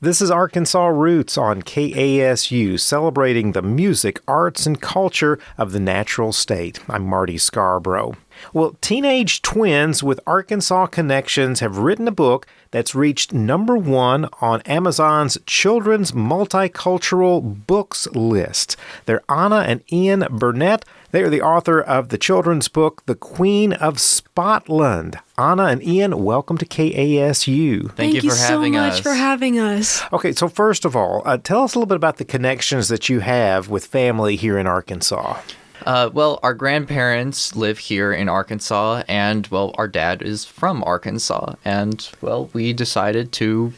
This is Arkansas Roots on KASU, celebrating the music, arts, and culture of the natural state. I'm Marty Scarborough. Well, teenage twins with Arkansas connections have written a book that's reached #1 on Amazon's Children's Multicultural Books list. They're Anna and Ian Burnett. They are the author of the children's book, The Queen of Spotland. Anna and Ian, welcome to KASU. Thank you for having us. so much for having us. Okay, so first of all, tell us a little bit about the connections that you have with family here in Arkansas. Well, our grandparents live here in Arkansas, and, well, our dad is from Arkansas. And, well, we decided to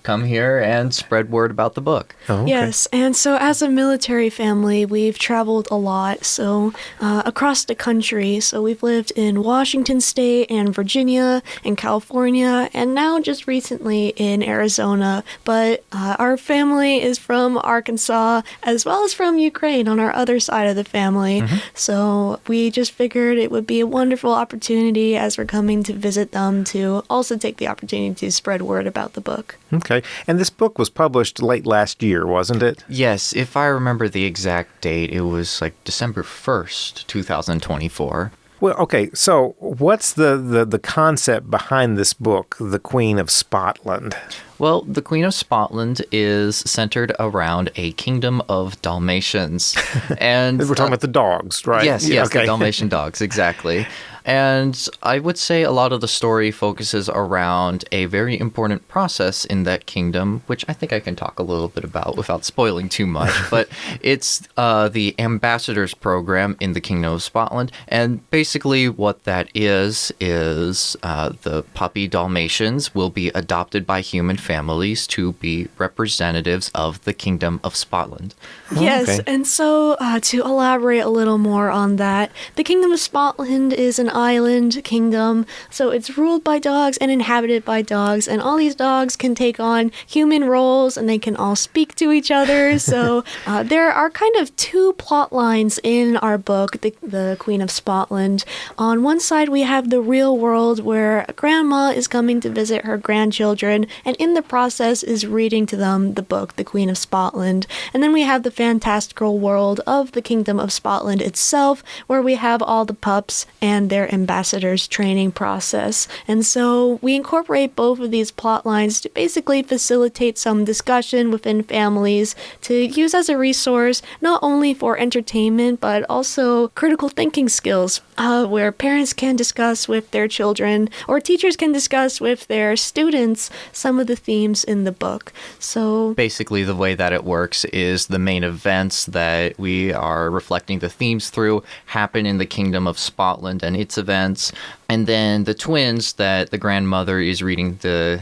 come here and spread word about the book. Oh, okay. Yes, and so as a military family, we've traveled a lot, so across the country. So we've lived in Washington State and Virginia and California, and now just recently in Arizona. But our family is from Arkansas as well as from Ukraine on our other side of the family. Mm-hmm. So we just figured it would be a wonderful opportunity as we're coming to visit them to also take the opportunity to spread word about the book. Okay, and this book was published late last year, wasn't it? Yes, if I remember the exact date, it was like December 1st, 2024. Well, okay, so what's the concept behind this book, The Queen of Spotland? Well, the Queen of Spotland is centered around a kingdom of Dalmatians. And We're talking about the dogs, right? Yes, Yeah, the Dalmatian dogs, exactly. And I would say a lot of the story focuses around a very important process in that kingdom, which I think I can talk a little bit about without spoiling too much. But it's the ambassadors program in the Kingdom of Spotland. And basically what that is the puppy Dalmatians will be adopted by human families to be representatives of the Kingdom of Spotland. Yes, okay. and so to elaborate a little more on that, the Kingdom of Spotland is an island kingdom, so it's ruled by dogs and inhabited by dogs, and all these dogs can take on human roles and they can all speak to each other. So there are kind of two plot lines in our book, the Queen of Spotland. On one side we have the real world where grandma is coming to visit her grandchildren and in the process is reading to them the book, The Queen of Spotland. And then we have the fantastical world of the Kingdom of Spotland itself, where we have all the pups and their ambassadors training process. And so we incorporate both of these plot lines to basically facilitate some discussion within families to use as a resource, not only for entertainment, but also critical thinking skills, where parents can discuss with their children or teachers can discuss with their students some of the themes in the book. So basically the way that it works is the main events that we are reflecting the themes through happen in the Kingdom of Spotland and its events, and then the twins that the grandmother is reading the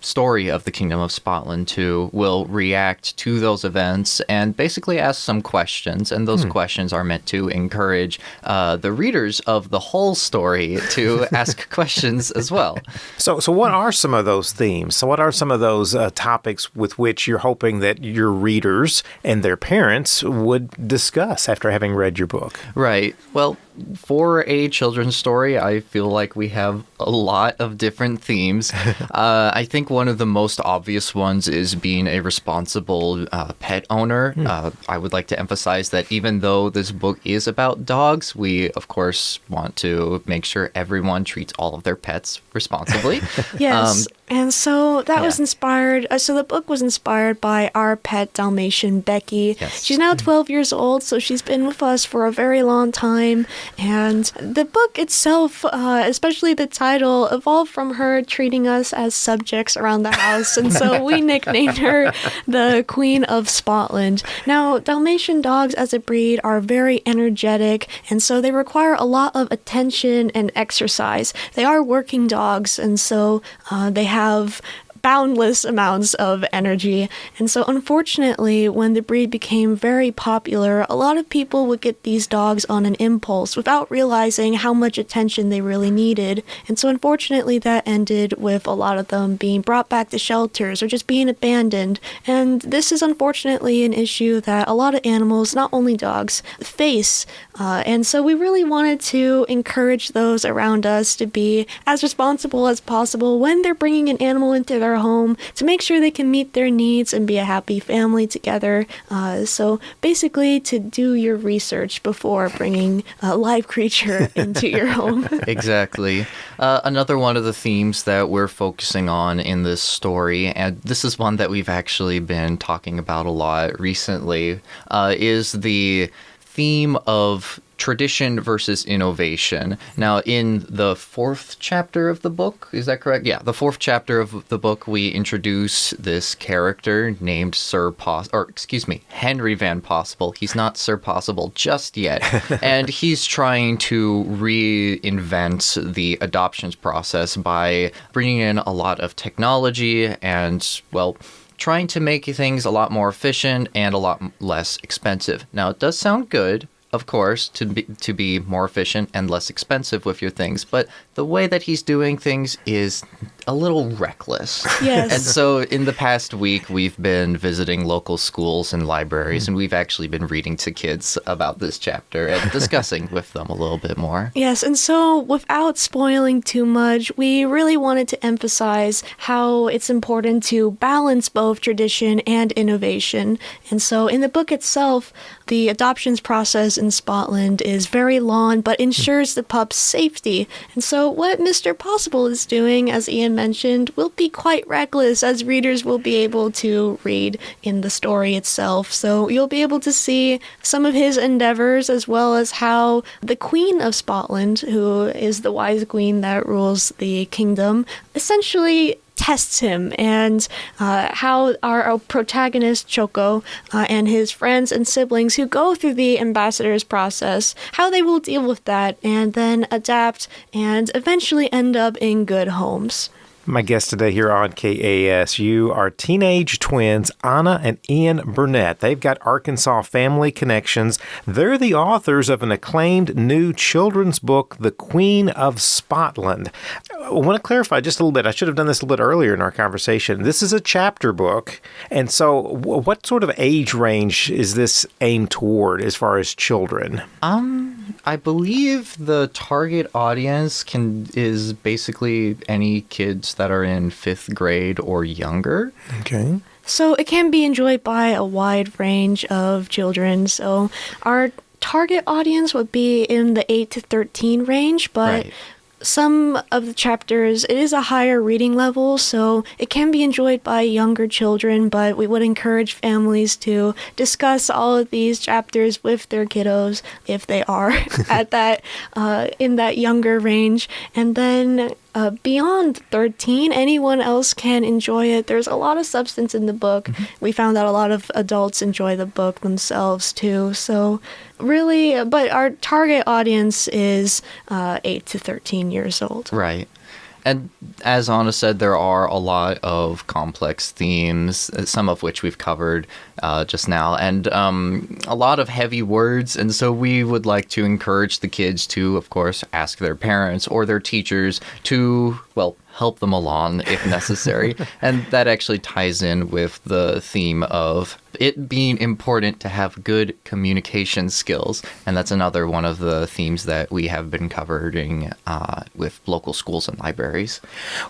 story of the Kingdom of Spotland to will react to those events and basically ask some questions, and those questions are meant to encourage the readers of the whole story to ask questions as well. So what are some of those themes? So what are some of those topics with which you're hoping that your readers and their parents would discuss after having read your book? Right. Well, for a children's story, I feel like we have a lot of different themes. I think one of the most obvious ones is being a responsible pet owner. I would like to emphasize that even though this book is about dogs, we, of course, want to make sure everyone treats all of their pets responsibly. yes. And so that was inspired. So the book was inspired by our pet Dalmatian, Becky. Yes. She's now 12 years old, so she's been with us for a very long time. And the book itself, especially the title, evolved from her treating us as subjects around the house. And so we nicknamed her the Queen of Spotland. Now, Dalmatian dogs as a breed are very energetic, and so they require a lot of attention and exercise. They are working dogs, and so they have boundless amounts of energy. And so unfortunately, when the breed became very popular, a lot of people would get these dogs on an impulse without realizing how much attention they really needed. And so unfortunately, that ended with a lot of them being brought back to shelters or just being abandoned. And this is unfortunately an issue that a lot of animals, not only dogs, face. And so we really wanted to encourage those around us to be as responsible as possible when they're bringing an animal into their home to make sure they can meet their needs and be a happy family together. So basically to do your research before bringing a live creature into your home. Exactly. Another one of the themes that we're focusing on in this story, and this is one that we've actually been talking about a lot recently, is the theme of tradition versus innovation. Now, in the 4th chapter of the book, is that correct? Yeah, the 4th chapter of the book, we introduce this character named Henry Van Possible. He's not Sir Possible just yet. And he's trying to reinvent the adoptions process by bringing in a lot of technology and, well, trying to make things a lot more efficient and a lot less expensive. Now, it does sound good, of course, to be more efficient and less expensive with your things, but the way that he's doing things is a little reckless. Yes. And so in the past week, we've been visiting local schools and libraries, and we've actually been reading to kids about this chapter and discussing with them a little bit more. Yes, and so without spoiling too much, we really wanted to emphasize how it's important to balance both tradition and innovation. And so in the book itself, the adoptions process in Spotland is very long, but ensures the pup's safety. And so what Mr. Possible is doing, as Ian mentioned, will be quite reckless, as readers will be able to read in the story itself. So you'll be able to see some of his endeavors, as well as how the Queen of Spotland, who is the wise queen that rules the kingdom, essentially tests him, and how our protagonist Choco and his friends and siblings who go through the ambassador's process, how they will deal with that and then adapt and eventually end up in good homes. My guests today here on KASU are teenage twins Anna and Ian Burnett. They've got Arkansas family connections. They're the authors of an acclaimed new children's book, The Queen of Spotland. I want to clarify just a little bit. I should have done this a little bit earlier in our conversation. This is a chapter book. And so what sort of age range is this aimed toward as far as children? I believe the target audience is basically any kids that are in 5th grade or younger. Okay. So it can be enjoyed by a wide range of children. So our target audience would be in the 8 to 13 range, but Right. some of the chapters, it is a higher reading level, so it can be enjoyed by younger children, but we would encourage families to discuss all of these chapters with their kiddos if they are at that in that younger range. And then beyond 13, anyone else can enjoy it. There's a lot of substance in the book. Mm-hmm. We found that a lot of adults enjoy the book themselves too. So really, but our target audience is 8 to 13 years old. Right. And as Anna said, there are a lot of complex themes, some of which we've covered just now, and a lot of heavy words. And so we would like to encourage the kids to, of course, ask their parents or their teachers to, well, help them along if necessary. And that actually ties in with the theme of it being important to have good communication skills. And that's another one of the themes that we have been covering with local schools and libraries.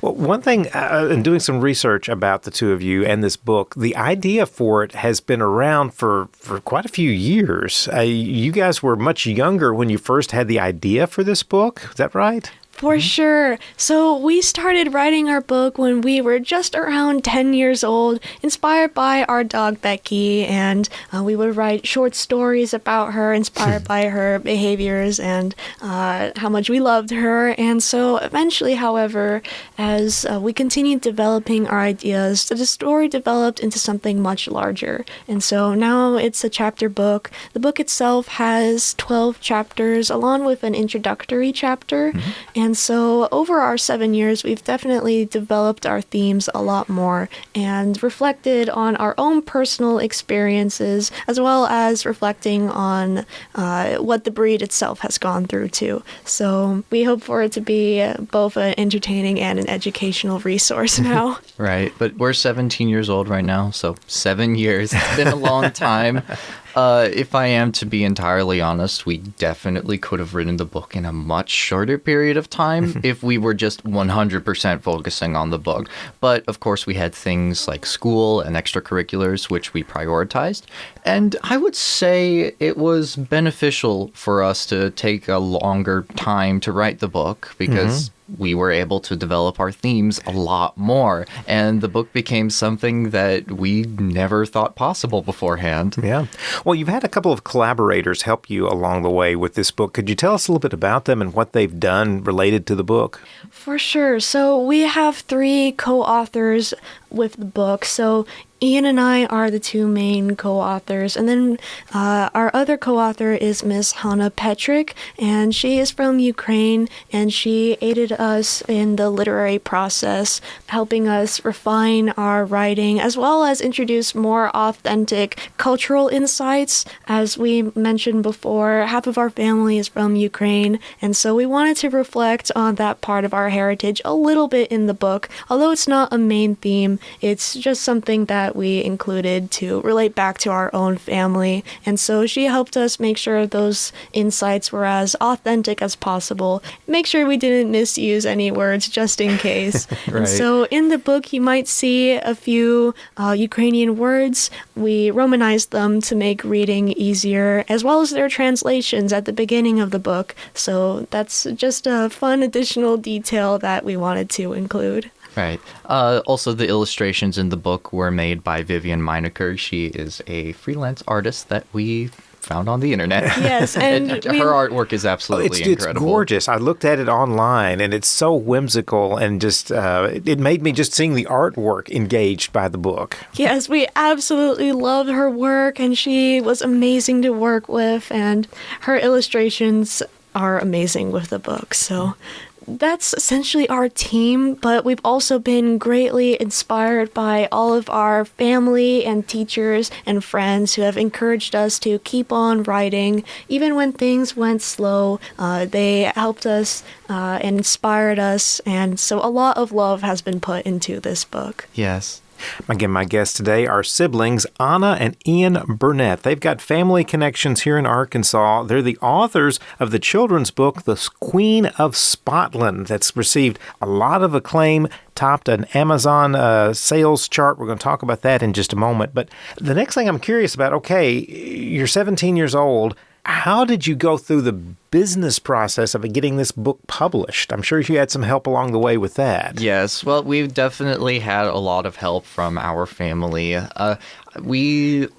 Well, one thing, in doing some research about the two of you and this book, the idea for it has been around for quite a few years. You guys were much younger when you first had the idea for this book. Is that right? For sure. So we started writing our book when we were just around 10 years old, inspired by our dog Becky, and we would write short stories about her, inspired by her behaviors and how much we loved her. And so eventually, however, as we continued developing our ideas, the story developed into something much larger. And so now it's a chapter book. The book itself has 12 chapters, along with an introductory chapter. Mm-hmm. And so over our 7 years, we've definitely developed our themes a lot more and reflected on our own personal experiences, as well as reflecting on what the breed itself has gone through too. So we hope for it to be both an entertaining and an educational resource now. Right. But we're 17 years old right now, so 7 years. It's been a long time. If I am to be entirely honest, we definitely could have written the book in a much shorter period of time if we were just 100% focusing on the book. But of course, we had things like school and extracurriculars, which we prioritized. And I would say it was beneficial for us to take a longer time to write the book because we were able to develop our themes a lot more. And the book became something that we never thought possible beforehand. Yeah. Well, you've had a couple of collaborators help you along the way with this book. Could you tell us a little bit about them and what they've done related to the book? For sure. So we have 3 co-authors with the book. So Ian and I are the 2 main co-authors, and then our other co-author is Miss Hanna Petrick, and she is from Ukraine, and she aided us in the literary process, helping us refine our writing, as well as introduce more authentic cultural insights. As we mentioned before, half of our family is from Ukraine, and so we wanted to reflect on that part of our heritage a little bit in the book. Although it's not a main theme, it's just something that we included to relate back to our own family. And so she helped us make sure those insights were as authentic as possible. Make sure we didn't misuse any words just in case. Right. And so in the book, you might see a few Ukrainian words. We romanized them to make reading easier, as well as their translations at the beginning of the book. So that's just a fun additional detail that we wanted to include. Right. Also, the illustrations in the book were made by Vivian Meinecker. She is a freelance artist that we found on the internet. Yes, and her artwork is absolutely incredible. It's gorgeous. I looked at it online, and it's so whimsical, and just it made me just seeing the artwork engaged by the book. Yes, we absolutely loved her work, and she was amazing to work with, and her illustrations are amazing with the book. So that's essentially our team, but we've also been greatly inspired by all of our family and teachers and friends who have encouraged us to keep on writing. Even when things went slow, they helped us and inspired us, and so a lot of love has been put into this book. Yes. Again, my guests today are siblings Anna and Ian Burnett. They've got family connections here in Arkansas. They're the authors of the children's book, The Queen of Spotland, that's received a lot of acclaim, topped an Amazon sales chart. We're going to talk about that in just a moment. But the next thing I'm curious about, okay, you're 17 years old. How did you go through the business process of getting this book published? I'm sure you had some help along the way with that. Yes, well, we've definitely had a lot of help from our family. We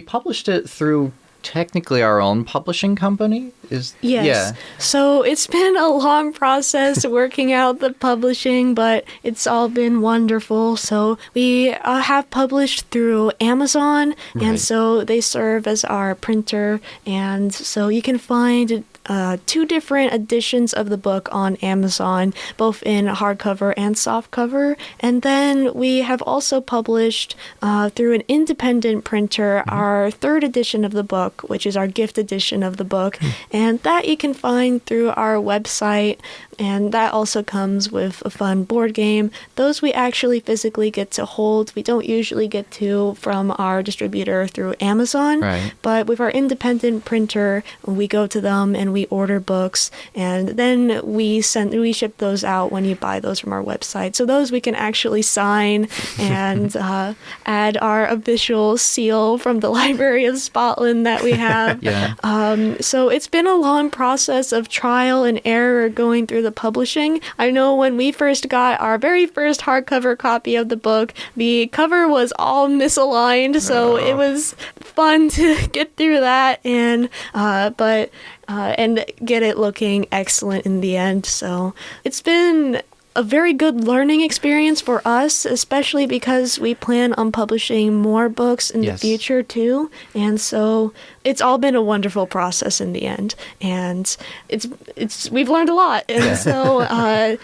published it through technically our own publishing company. Yes. Yeah. So it's been a long process working out the publishing, but it's all been wonderful. So we have published through Amazon, and so they serve as our printer. And so you can find 2 different editions of the book on Amazon, both in hardcover and softcover. And then we have also published through an independent printer our 3rd edition of the book, which is our gift edition of the book. And that you can find through our website. And that also comes with a fun board game. Those we actually physically get to hold. We don't usually get to from our distributor through Amazon. Right. But with our independent printer, we go to them and we order books, and then we ship those out when you buy those from our website. So those we can actually sign and add our official seal from the Library of Scotland that we have. Yeah. So it's been a long process of trial and error going through the publishing. I know when we first got our very first hardcover copy of the book, the cover was all misaligned, so it was fun to get through that and get it looking excellent in the end. So it's been a very good learning experience for us, especially because we plan on publishing more books in the future too. And so it's all been a wonderful process in the end, and we've learned a lot. And so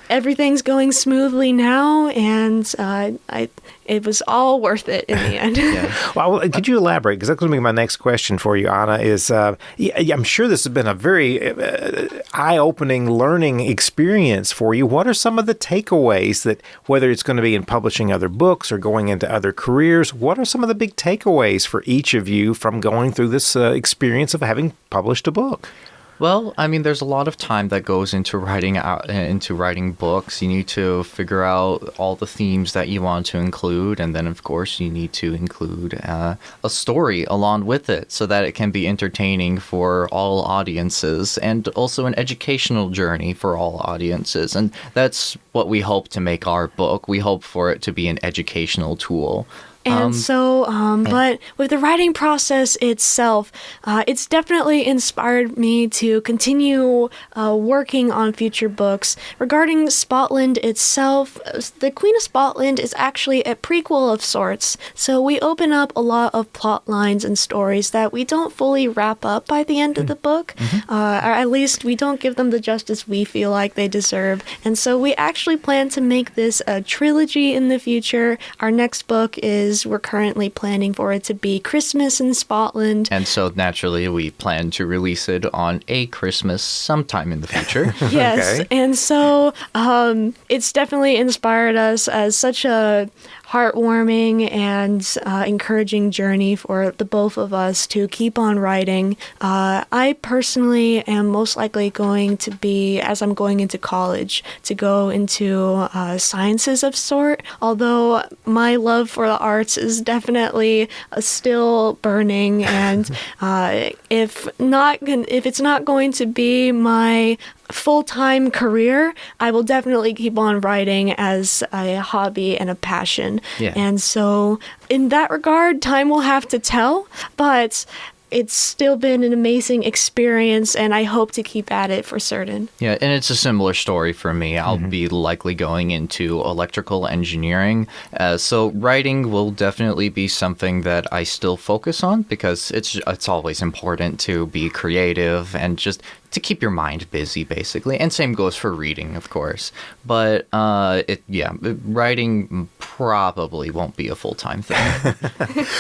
everything's going smoothly now, and it was all worth it in the end. Yeah. Well, could you elaborate? Because that's going to be my next question for you, Anna. Is I'm sure this has been a very eye-opening learning experience for you. What are some of the takeaways that, whether it's going to be in publishing other books or going into other careers, what are some of the big takeaways for each of you from going through this experience of having published a book? Well, I mean, there's a lot of time that goes into writing books. You need to figure out all the themes that you want to include, and then, of course, you need to include a story along with it so that it can be entertaining for all audiences, and also an educational journey for all audiences. And that's what we hope to make our book. We hope for it to be an educational tool. But with the writing process itself, it's definitely inspired me to continue working on future books. Regarding Spotland itself, the Queen of Spotland is actually a prequel of sorts, so we open up a lot of plot lines and stories that we don't fully wrap up by the end of the book, or at least we don't give them the justice we feel like they deserve. And so we actually plan to make this a trilogy in the future. Our next book we're currently planning for it to be Christmas in Spotland. And so naturally we plan to release it on a Christmas sometime in the future. Yes. Okay. And so it's definitely inspired us as such a heartwarming and encouraging journey for the both of us to keep on writing. I personally am most likely going to be, as I'm going into college, to go into sciences of sort, although my love for the arts is definitely still burning, and if it's not going to be my full-time career, I will definitely keep on writing as a hobby and a passion. Yeah. And so in that regard, time will have to tell, but it's still been an amazing experience, and I hope to keep at it for certain. Yeah, and it's a similar story for me. I'll be likely going into electrical engineering. So writing will definitely be something that I still focus on, because it's always important to be creative and just to keep your mind busy, basically. And same goes for reading, of course. But writing probably won't be a full-time thing,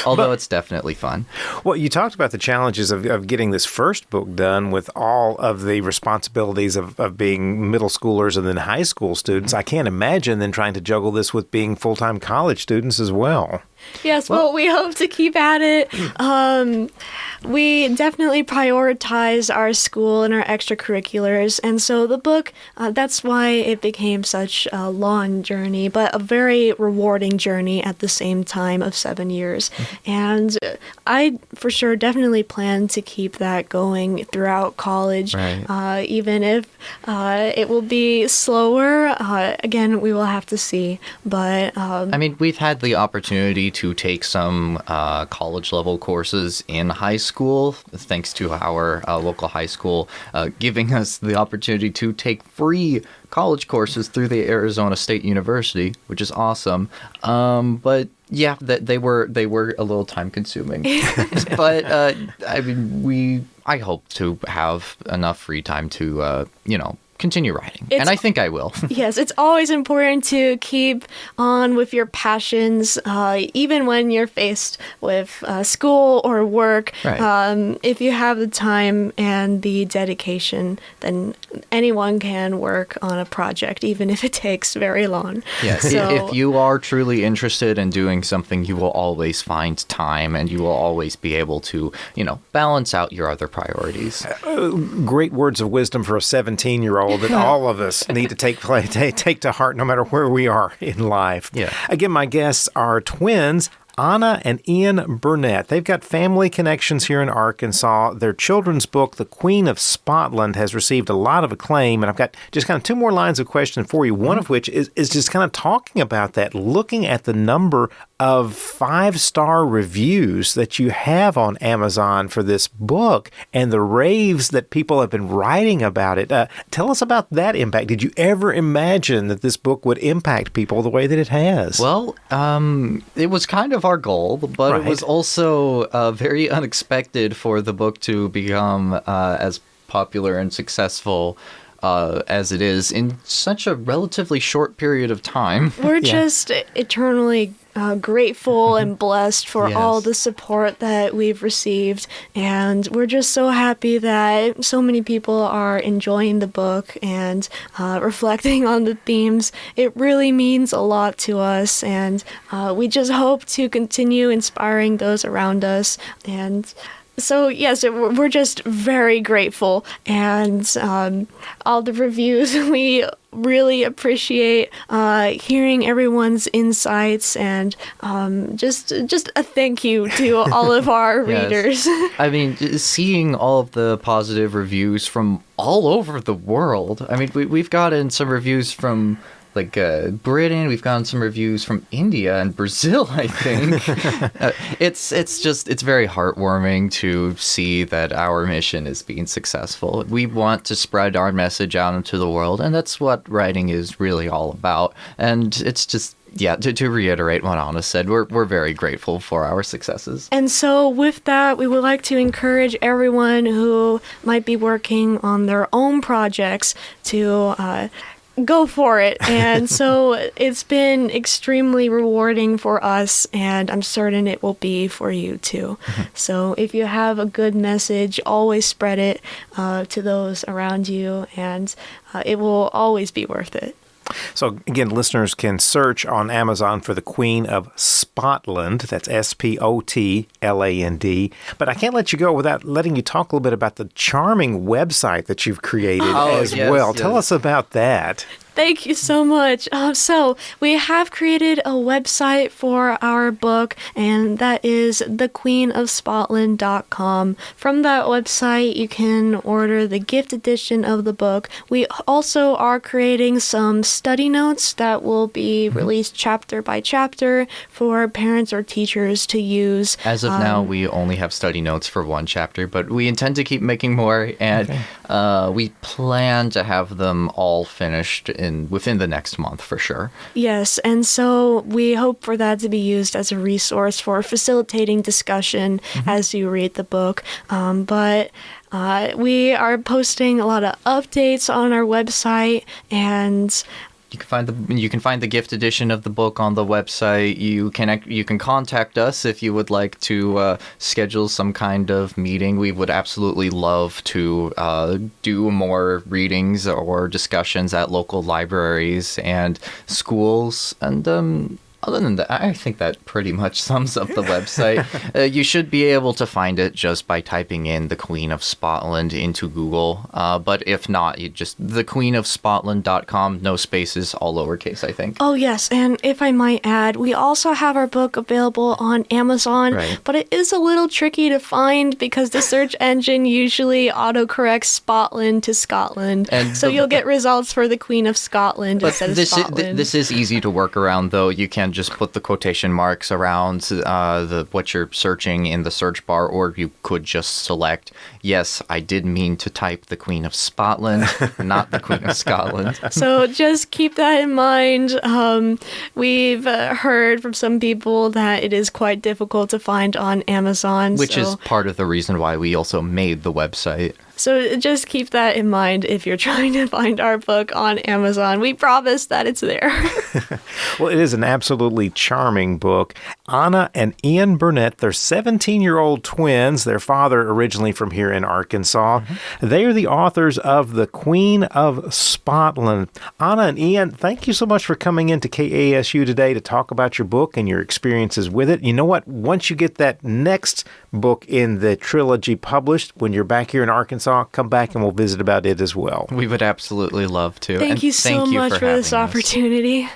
although it's definitely fun. Well, you talked about the challenges of getting this first book done with all of the responsibilities of being middle schoolers and then high school students. I can't imagine then trying to juggle this with being full-time college students as well. Yes, well, we hope to keep at it. We definitely prioritize our school and our extracurriculars, and so the book, that's why it became such a long journey, but a very rewarding journey at the same time of 7 years. And I, for sure, definitely plan to keep that going throughout college, Right. even if it will be slower. Again, we will have to see, but I mean, we've had the opportunity to take some college-level courses in high school, thanks to our local high school giving us the opportunity to take free college courses through the Arizona State University, which is awesome. But yeah, they were a little time-consuming. But I mean, I hope to have enough free time to continue writing. And I think I will. Yes, it's always important to keep on with your passions, even when you're faced with school or work. Right. If you have the time and the dedication, then anyone can work on a project, even if it takes very long. Yes. So, If you are truly interested in doing something, you will always find time, and you will always be able to, balance out your other priorities. Great words of wisdom for a 17-year-old that all of us need to take to heart no matter where we are in life. Yeah. Again, my guests are twins, Anna and Ian Burnett. They've got family connections here in Arkansas. Their children's book, The Queen of Spotland, has received a lot of acclaim. And I've got just kind of two more lines of question for you, one of which is just kind of talking about that, looking at the number of 5-star reviews that you have on Amazon for this book and the raves that people have been writing about it. Tell us about that impact. Did you ever imagine that this book would impact people the way that it has? Well, it was kind of our goal, but Right. it was also very unexpected for the book to become as popular and successful as it is in such a relatively short period of time. We're just eternally grateful and blessed for all Yes. the support that we've received. And we're just so happy that so many people are enjoying the book and reflecting on the themes. It really means a lot to us. And we just hope to continue inspiring those around us. And so, yes, we're just very grateful. And all the reviews, we really appreciate hearing everyone's insights, and just a thank you to all of our readers. I mean, seeing all of the positive reviews from all over the world. I mean, we've gotten some reviews from like Britain. We've gotten some reviews from India and Brazil, I think. It's very heartwarming to see that our mission is being successful. We want to spread our message out into the world, and that's what writing is really all about. And it's just, to reiterate what Anna said, we're very grateful for our successes. And so with that, we would like to encourage everyone who might be working on their own projects to go for it. And so it's been extremely rewarding for us, and I'm certain it will be for you too. So if you have a good message, always spread it to those around you, and it will always be worth it. So, again, listeners can search on Amazon for The Queen of Spotland. That's Spotland. But I can't let you go without letting you talk a little bit about the charming website that you've created as well. Yes. Tell us about that. Thank you so much. So we have created a website for our book, and that is thequeenofspotland.com. From that website, you can order the gift edition of the book. We also are creating some study notes that will be released chapter by chapter for parents or teachers to use. As of now, we only have study notes for one chapter, but we intend to keep making more, and we plan to have them all finished within the next month for sure. Yes, and so we hope for that to be used as a resource for facilitating discussion as you read the book. But we are posting a lot of updates on our website, and You can find the gift edition of the book on the website. You can contact us if you would like to schedule some kind of meeting. We would absolutely love to do more readings or discussions at local libraries and schools. And other than that, I think that pretty much sums up the website. You should be able to find it just by typing in The Queen of Spotland into Google. But if not, you just thequeenofspotland.com, no spaces, all lowercase, I think. oh yes, and if I might add, we also have our book available on Amazon, Right. but it is a little tricky to find because the search engine usually autocorrects Spotland to Scotland, And so the- you'll get results for the Queen of Scotland But instead of this Scotland. this is easy to work around, though. You can just put the quotation marks around what you're searching in the search bar, or you could just select, yes, I did mean to type the Queen of Spotland, not the Queen of Scotland. So just keep that in mind. We've heard from some people that it is quite difficult to find on Amazon. Which so, is part of the reason why we also made the website. So just keep that in mind if you're trying to find our book on Amazon. We promise that it's there. Well, it is an absolutely charming book. Anna and Ian Burnett, they're 17-year-old twins. Their father originally from here in Arkansas. They are the authors of The Queen of Spotland. Anna and Ian, thank you so much for coming into KASU today to talk about your book and your experiences with it. You know what? Once you get that next book in the trilogy published, when you're back here in Arkansas, come back and we'll visit about it as well. We would absolutely love to. Thank And you so much for this having us. opportunity.